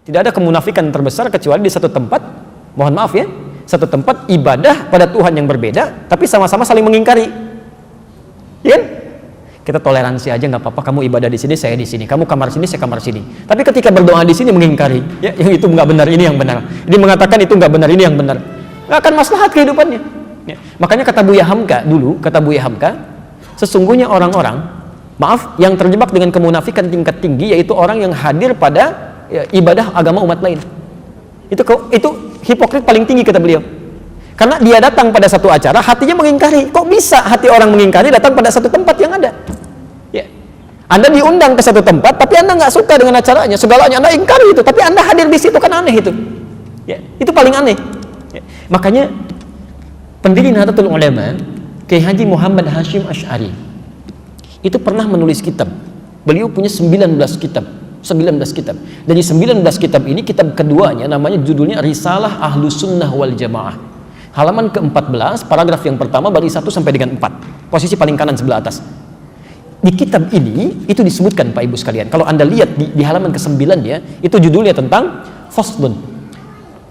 Tidak ada kemunafikan terbesar kecuali di satu tempat, mohon maaf ya, satu tempat ibadah pada Tuhan yang berbeda, tapi sama-sama saling mengingkari. Ya kan? Kita toleransi aja, nggak apa-apa, kamu ibadah di sini, saya di sini, kamu kamar sini, saya kamar sini. Tapi ketika berdoa di sini mengingkari, ya, yang itu nggak benar, ini yang benar. Ini mengatakan itu nggak benar, ini yang benar. Nggak akan maslahat kehidupannya. Ya. Makanya kata Buya Hamka dulu, kata Buya Hamka, sesungguhnya orang-orang, maaf, yang terjebak dengan kemunafikan tingkat tinggi, yaitu orang yang hadir pada ibadah agama umat lain. Itu hipokrit paling tinggi kata beliau. Karena dia datang pada satu acara, hatinya mengingkari. Kok bisa hati orang mengingkari datang pada satu tempat yang ada? Ya. Anda diundang ke satu tempat, tapi Anda nggak suka dengan acaranya, segalanya Anda ingkari itu, tapi Anda hadir di situ, kan aneh itu. Ya. Itu paling aneh. Ya. Makanya pendiri Nahdlatul Ulama, Kiai Haji Muhammad Hashim Asy'ari, itu pernah menulis kitab. Beliau punya 19 kitab. 19 kitab. Dari 19 kitab ini, kitab keduanya namanya judulnya Risalah Ahlus Sunnah wal Jamaah. Halaman ke-14, paragraf yang pertama bagi 1 sampai dengan 4. Posisi paling kanan sebelah atas. Di kitab ini, itu disebutkan Pak Ibu sekalian. Kalau Anda lihat di halaman ke-9 ya, itu judulnya tentang Faslun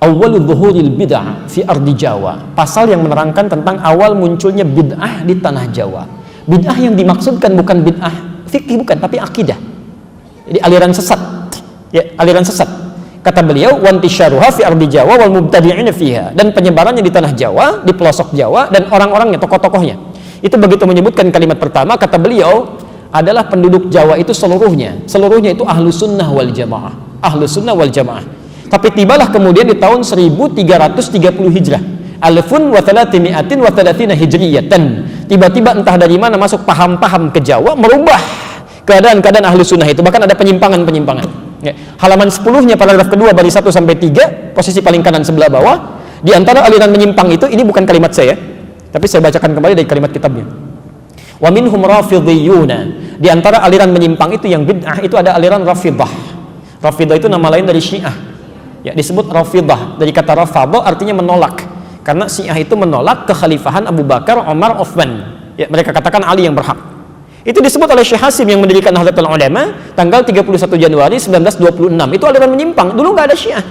Awwalu Dhuhuril Bid'ah fi Ardi Jawa. Pasal yang menerangkan tentang awal munculnya bid'ah di tanah Jawa. Bid'ah yang dimaksudkan bukan bid'ah fikih, bukan, tapi akidah. Jadi aliran sesat. Ya, aliran sesat. Kata beliau, wantisyaruha fi ardi Jawa wal mubtadi'ina fiha, dan penyebarannya di tanah Jawa, di pelosok Jawa, dan orang-orangnya, tokoh-tokohnya. Itu begitu menyebutkan kalimat pertama, kata beliau, adalah penduduk Jawa itu seluruhnya itu ahlu sunnah wal jamaah, ahlu sunnah wal jamaah. Tapi tibalah kemudian di tahun 1330 Hijrah, alfun wa thalathimi'atin wa thalathina hijriyatan, tiba-tiba entah dari mana masuk paham-paham ke Jawa, merubah keadaan-keadaan ahlu sunnah itu, bahkan ada penyimpangan-penyimpangan. Ya. Halaman 10-nya paragraf kedua bari 1 sampai 3, posisi paling kanan sebelah bawah. Di antara aliran menyimpang itu, ini bukan kalimat saya, tapi saya bacakan kembali dari kalimat kitabnya. Wa minhum rafidhiyuna. Di antara aliran menyimpang itu yang bid'ah itu ada aliran Rafidah. Rafidah itu nama lain dari Syiah. Ya, disebut Rafidah dari kata rafadha, artinya menolak. Karena Syiah itu menolak kekhalifahan Abu Bakar, Umar, Uthman. Ya, mereka katakan Ali yang berhak. Itu disebut oleh Syekh Hasim yang mendirikan Nahdlatul Ulama tanggal 31 Januari 1926. Itu aliran menyimpang. Dulu nggak ada Syiah.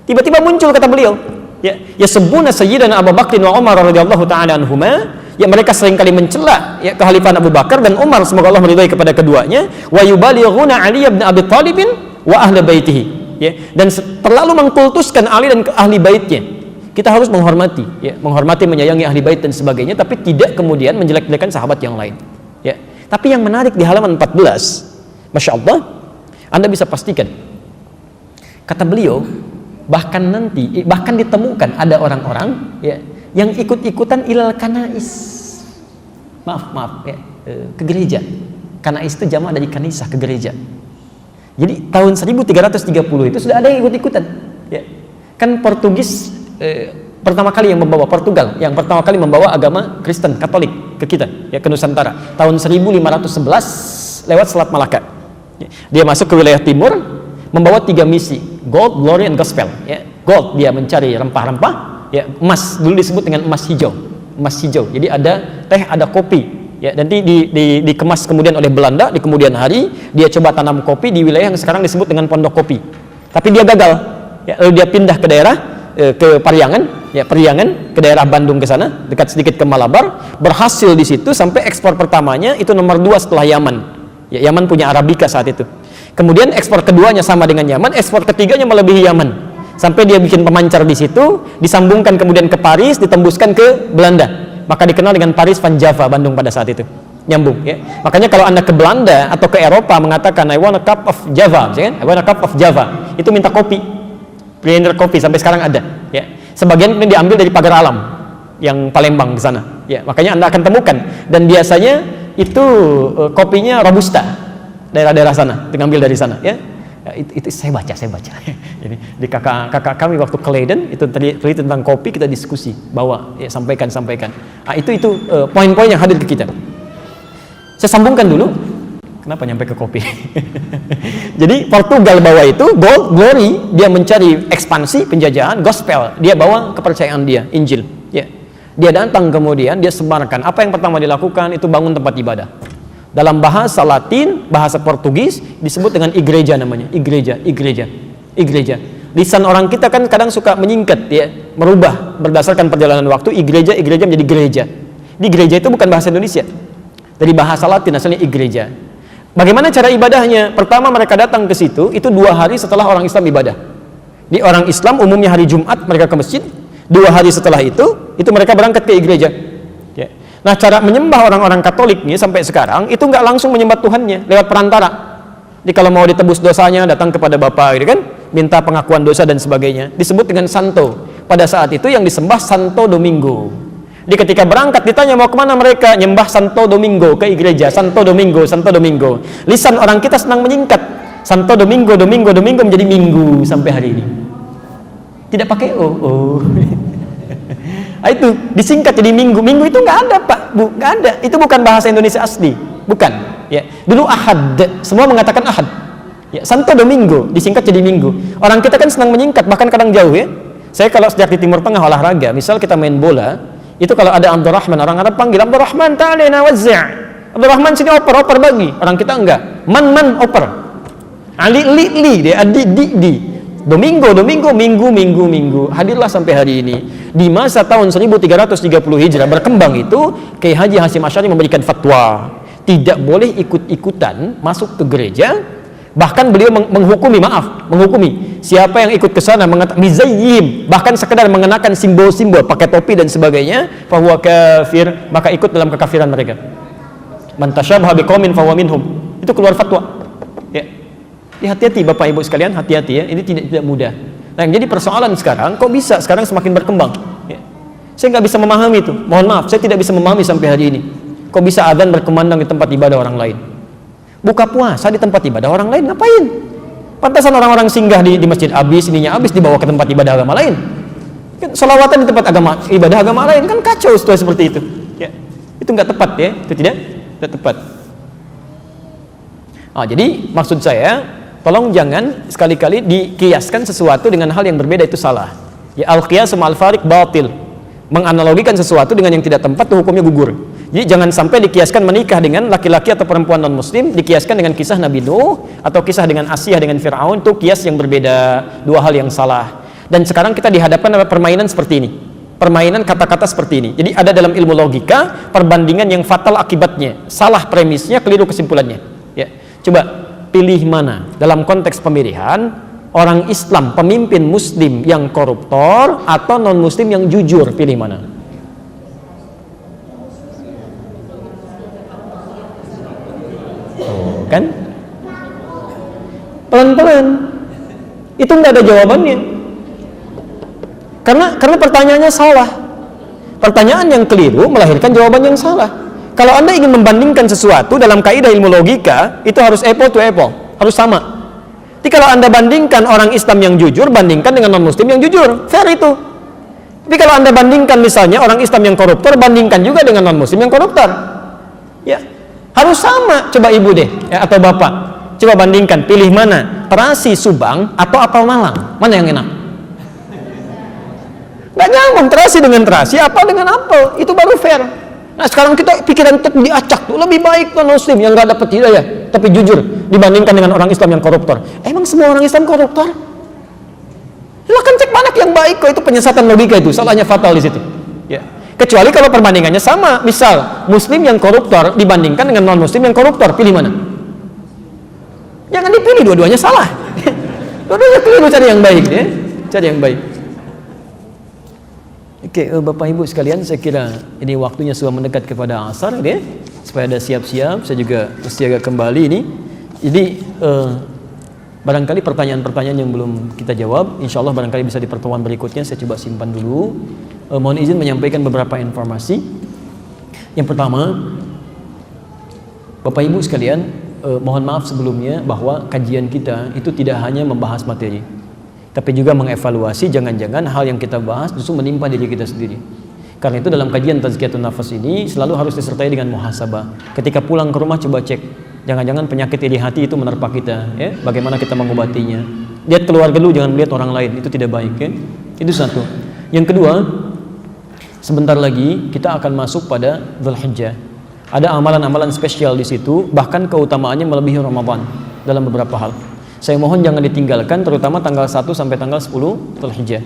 Tiba-tiba muncul kata beliau. Ya sebuna Sayyidina Abu Bakr wa Umar radhiyallahu taala anhuma. Ya, mereka seringkali mencela ya kekhalifahan Abu Bakar dan Umar, semoga Allah meridhai kepada keduanya. Wa yubalighuna Ali bin Abi Thalib wa ahli baitihi. Ya, dan terlalu mengkultuskan Ali dan ahli baitnya. Kita harus menghormati, ya, menghormati, menyayangi ahli bait dan sebagainya, tapi tidak kemudian menjelek-jelekan sahabat yang lain. Ya. Tapi yang menarik di halaman 14, Masya Allah, Anda bisa pastikan, kata beliau, bahkan ditemukan ada orang-orang ya, yang ikut-ikutan ilal kanais, maaf ya, ke gereja. Kanais itu jamak dari kanisah, ke gereja. Jadi tahun 1330 itu sudah ada yang ikut-ikutan. Ya. Kan Portugis pertama kali yang membawa, Portugal yang pertama kali membawa agama Kristen Katolik ke kita, ya, ke Nusantara tahun 1511 lewat Selat Malaka. Ya. Dia masuk ke wilayah timur membawa 3 misi, gold, glory, and gospel. Ya. Gold, dia mencari rempah-rempah, ya, emas, dulu disebut dengan emas hijau. Jadi ada teh, ada kopi, ya, nanti dikemas kemudian oleh Belanda di kemudian hari. Dia coba tanam kopi di wilayah yang sekarang disebut dengan Pondok Kopi, tapi dia gagal. Ya, lalu dia pindah ke daerah ke Pariangan, ya, Periangan, ke daerah Bandung ke sana, dekat sedikit ke Malabar. Berhasil di situ sampai ekspor pertamanya itu nomor 2 setelah Yaman. Ya, Yaman punya Arabica saat itu. Kemudian ekspor keduanya sama dengan Yaman, ekspor ketiganya melebihi Yaman. Sampai dia bikin pemancar di situ, disambungkan kemudian ke Paris, ditembuskan ke Belanda. Maka dikenal dengan Paris van Java, Bandung pada saat itu. Nyambung, ya. Makanya kalau Anda ke Belanda atau ke Eropa mengatakan I want a cup of Java, kan? I want a cup of Java. Itu minta kopi. Blender kopi sampai sekarang ada, ya. Sebagian kemudian diambil dari Pagar Alam yang Palembang ke sana, ya. Makanya Anda akan temukan, dan biasanya itu kopinya Robusta, daerah-daerah sana, diambil dari sana, ya. Itu saya baca. Jadi di kakak kami waktu ke Leiden itu tadi tentang kopi, kita diskusi, bawa, ya, sampaikan. Nah, itu poin-poin yang hadir ke kita. Saya sambungkan dulu. Kenapa nyampe ke kopi? Jadi Portugal bawa itu gold, glory, dia mencari ekspansi penjajahan, gospel, dia bawa kepercayaan dia, Injil. Ya. Dia datang kemudian dia sebarkan. Apa yang pertama dilakukan itu bangun tempat ibadah. Dalam bahasa Latin, bahasa Portugis disebut dengan igreja namanya, igreja. I-gereja. Lisan orang kita kan kadang suka menyingkat ya, merubah berdasarkan perjalanan waktu. I-gereja menjadi gereja. Di gereja itu bukan bahasa Indonesia. Dari bahasa Latin asalnya I-gereja. Bagaimana cara ibadahnya? Pertama mereka datang ke situ itu 2 hari setelah orang Islam ibadah. Di orang Islam umumnya hari Jumat mereka ke masjid. 2 hari setelah itu mereka berangkat ke I-gereja. Ya. Nah, cara menyembah orang-orang Katolik nih sampai sekarang itu nggak langsung menyembah Tuhannya lewat perantara. Jadi kalau mau ditebus dosanya datang kepada Bapa, gitu kan? Minta pengakuan dosa dan sebagainya. Disebut dengan Santo. Pada saat itu yang disembah Santo Domingo. Jadi ketika berangkat ditanya mau kemana mereka, nyembah Santo Domingo ke gereja. Santo Domingo, Santo Domingo. Lisan orang kita senang menyingkat. Santo Domingo, Domingo, Domingo menjadi Minggu sampai hari ini. Tidak pakai O. Itu disingkat jadi Minggu. Minggu itu nggak ada Pak, Bu, nggak ada. Itu bukan bahasa Indonesia asli, bukan. Ya, dulu Ahad, semua mengatakan Ahad. Ya, Santo Domingo disingkat jadi Minggu. Orang kita kan senang menyingkat, bahkan kadang jauh ya. Saya kalau sejak di Timur Tengah olahraga, misal kita main bola, itu kalau ada Abdurrahman, orang Arab panggil Abdurrahman, ta'alina wazzi'. Abdurrahman sini oper bagi. Orang kita enggak. Man oper. Ali li dia di. Domingo, minggu. Hadirlah sampai hari ini. Di masa tahun 1330 Hijrah berkembang itu, Kiai Haji Hasyim Asy'ari memberikan fatwa, tidak boleh ikut-ikutan masuk ke gereja. Bahkan beliau menghukumi siapa yang ikut ke sana mizayyim, bahkan sekedar mengenakan simbol-simbol, pakai topi dan sebagainya, fahuwa kafir, maka ikut dalam kekafiran mereka. Man tasyabaha biqaumin fahuwa minhum. Itu keluar fatwa. Ya. Hati-hati Bapak Ibu sekalian, hati-hati ya. Ini tidak mudah. Nah, yang jadi persoalan sekarang, kok bisa sekarang semakin berkembang? Ya. Saya nggak bisa memahami itu. Mohon maaf, saya tidak bisa memahami sampai hari ini. Kok bisa adzan berkumandang di tempat ibadah orang lain? Buka puasa di tempat ibadah orang lain, ngapain? Pantasan orang-orang singgah di masjid habis dibawa ke tempat ibadah agama lain. Kan selawatan di tempat ibadah agama lain kan kacau situasi seperti itu. Ya. Itu nggak tepat ya, itu tidak tepat. Jadi maksud saya, tolong jangan sekali-kali dikiaskan sesuatu dengan hal yang berbeda, itu salah. Ya, al-qiyas ma'al fariq batil. Menganalogikan sesuatu dengan yang tidak tempat itu hukumnya gugur. Jadi jangan sampai dikiaskan menikah dengan laki-laki atau perempuan non muslim dikiaskan dengan kisah Nabi Nuh atau kisah dengan Asyah dengan Fir'aun, itu kias yang berbeda, dua hal yang salah. Dan sekarang kita dihadapkan dengan permainan seperti ini, permainan kata-kata seperti ini. Jadi ada dalam ilmu logika perbandingan yang fatal akibatnya, salah premisnya, keliru kesimpulannya. Ya, coba pilih mana dalam konteks pemilihan, orang Islam pemimpin muslim yang koruptor atau non muslim yang jujur, pilih mana? Kan pelan-pelan itu nggak ada jawabannya karena pertanyaannya salah. Pertanyaan yang keliru melahirkan jawaban yang salah. Kalau Anda ingin membandingkan sesuatu dalam kaidah ilmu logika, itu harus apple to apple, harus sama. Jadi kalau Anda bandingkan orang Islam yang jujur bandingkan dengan non muslim yang jujur, fair itu. Tapi kalau Anda bandingkan misalnya orang Islam yang koruptor bandingkan juga dengan non muslim yang koruptor, ya harus sama. Coba ibu deh ya, atau bapak coba bandingkan, pilih mana, terasi Subang atau apel Malang, mana yang enak? Nggak nyambung terasi dengan terasi, apel dengan apel, itu baru fair. Nah sekarang kita pikiran kita diacak tuh, lebih baik non muslim yang nggak dapat hidayah tapi jujur dibandingkan dengan orang Islam yang koruptor. Emang semua orang Islam koruptor? Silahkan cek mana yang baik kok, itu penyesatan logika, itu salahnya fatal di situ ya. Kecuali kalau perbandingannya sama, misal muslim yang koruptor dibandingkan dengan non muslim yang koruptor, pilih mana? Jangan dipilih, dua-duanya salah. Dua-duanya keliru, cari yang baik ya, cari yang baik. Oke, Bapak Ibu sekalian, saya kira ini waktunya sudah mendekat kepada asar ya, supaya ada siap-siap, saya juga bersiaga kembali ini. Jadi barangkali pertanyaan-pertanyaan yang belum kita jawab, insya Allah barangkali bisa di pertemuan berikutnya, saya coba simpan dulu. Mohon izin menyampaikan beberapa informasi. Yang pertama, Bapak Ibu sekalian, mohon maaf sebelumnya bahwa kajian kita itu tidak hanya membahas materi, tapi juga mengevaluasi jangan-jangan hal yang kita bahas justru menimpa diri kita sendiri. Karena itu dalam kajian tazkiyatun nafas ini selalu harus disertai dengan muhasabah. Ketika pulang ke rumah coba cek, jangan-jangan penyakit iri hati itu menerpa kita ya, bagaimana kita mengobatinya. Lihat keluarga dulu, jangan melihat orang lain, itu tidak baik ya. Itu satu. Yang kedua, sebentar lagi kita akan masuk pada Dzulhijjah. Ada amalan-amalan spesial di situ, bahkan keutamaannya melebihi Ramadan dalam beberapa hal. Saya mohon jangan ditinggalkan, terutama tanggal 1 sampai tanggal 10 Dzulhijjah.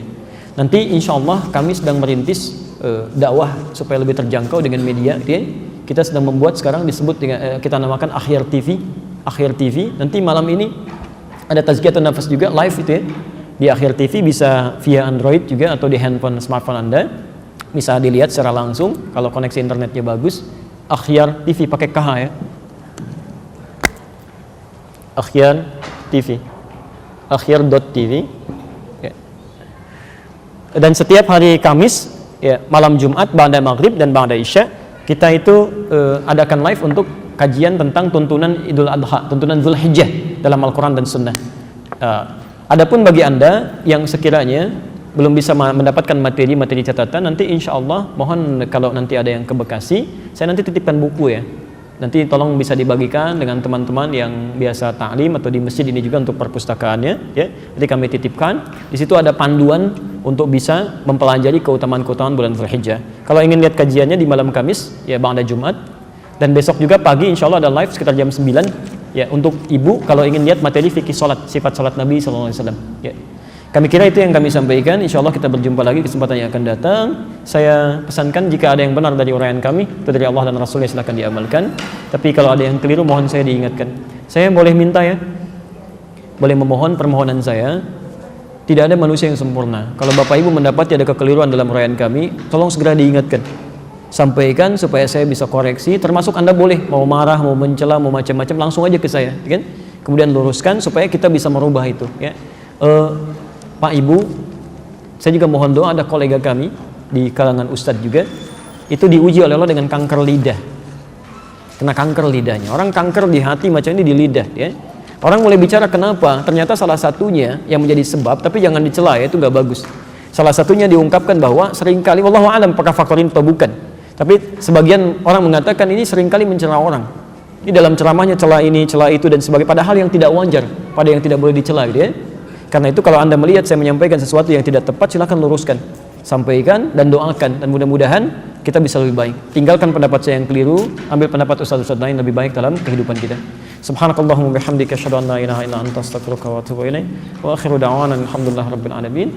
Nanti insya Allah kami sedang merintis dakwah supaya lebih terjangkau dengan media, gitu ya. Kita sedang membuat sekarang disebut dengan kita namakan Akhyar TV. Akhyar TV. Nanti malam ini ada tazkiyatun nafas juga live itu ya. Di Akhyar TV bisa via Android juga atau di handphone smartphone Anda. Bisa dilihat secara langsung kalau koneksi internetnya bagus. Akhyar TV pakai KH ya. Akhyar TV. Akhyar.tv. Ya. Dan setiap hari Kamis ya, malam Jumat ba'da maghrib dan ba'da isya kita itu adakan live untuk kajian tentang tuntunan Idul Adha, tuntunan Dzulhijjah dalam Al-Quran dan Sunnah. Adapun bagi Anda yang sekiranya belum bisa mendapatkan materi-materi catatan, nanti insya Allah mohon kalau nanti ada yang ke Bekasi, saya nanti titipkan buku ya. Nanti tolong bisa dibagikan dengan teman-teman yang biasa ta'lim atau di masjid ini juga untuk perpustakaannya ya. Nanti kami titipkan. Di situ ada panduan untuk bisa mempelajari keutamaan-keutamaan bulan Dzulhijjah. Kalau ingin lihat kajiannya di malam Kamis ya ba'da Jumat, dan besok juga pagi insya Allah ada live sekitar jam 9 ya untuk ibu kalau ingin lihat materi fikih salat, sifat salat Nabi SAW ya. Kami kira itu yang kami sampaikan. Insya Allah kita berjumpa lagi kesempatan yang akan datang. Saya pesankan jika ada yang benar dari uraian kami itu dari Allah dan Rasulnya silahkan diamalkan. Tapi kalau ada yang keliru mohon saya diingatkan. Saya boleh minta ya, boleh memohon permohonan saya. Tidak ada manusia yang sempurna. Kalau Bapak Ibu mendapati ada kekeliruan dalam uraian kami, tolong segera diingatkan. Sampaikan supaya saya bisa koreksi. Termasuk Anda boleh mau marah, mau mencela, mau macam-macam langsung aja ke saya, kan? Kemudian luruskan supaya kita bisa merubah itu. Ya. Pak Ibu, saya juga mohon doa. Ada kolega kami di kalangan Ustadz juga, itu diuji oleh Allah dengan kanker lidah. Kena kanker lidahnya. Orang kanker di hati macam ini di lidah, ya. Orang mulai bicara kenapa? Ternyata salah satunya yang menjadi sebab, tapi jangan dicela ya, itu nggak bagus. Salah satunya diungkapkan bahwa seringkali, wallahu a'lam apakah faktor ini atau bukan. Tapi sebagian orang mengatakan ini seringkali mencela orang. Ini dalam ceramahnya cela ini, cela itu dan sebagainya. Padahal yang tidak wajar, pada yang tidak boleh dicela, gitu ya. Karena itu kalau Anda melihat saya menyampaikan sesuatu yang tidak tepat, silakan luruskan, sampaikan dan doakan, dan mudah-mudahan kita bisa lebih baik. Tinggalkan pendapat saya yang keliru, ambil pendapat ustaz-ustaz lain lebih baik dalam kehidupan kita. Subhanakallahumma bihamdika asyhadu an la ilaha illa anta astaghfiruka wa atubu ilaik. Wa akhiru da'wana alhamdulillahirabbil alamin.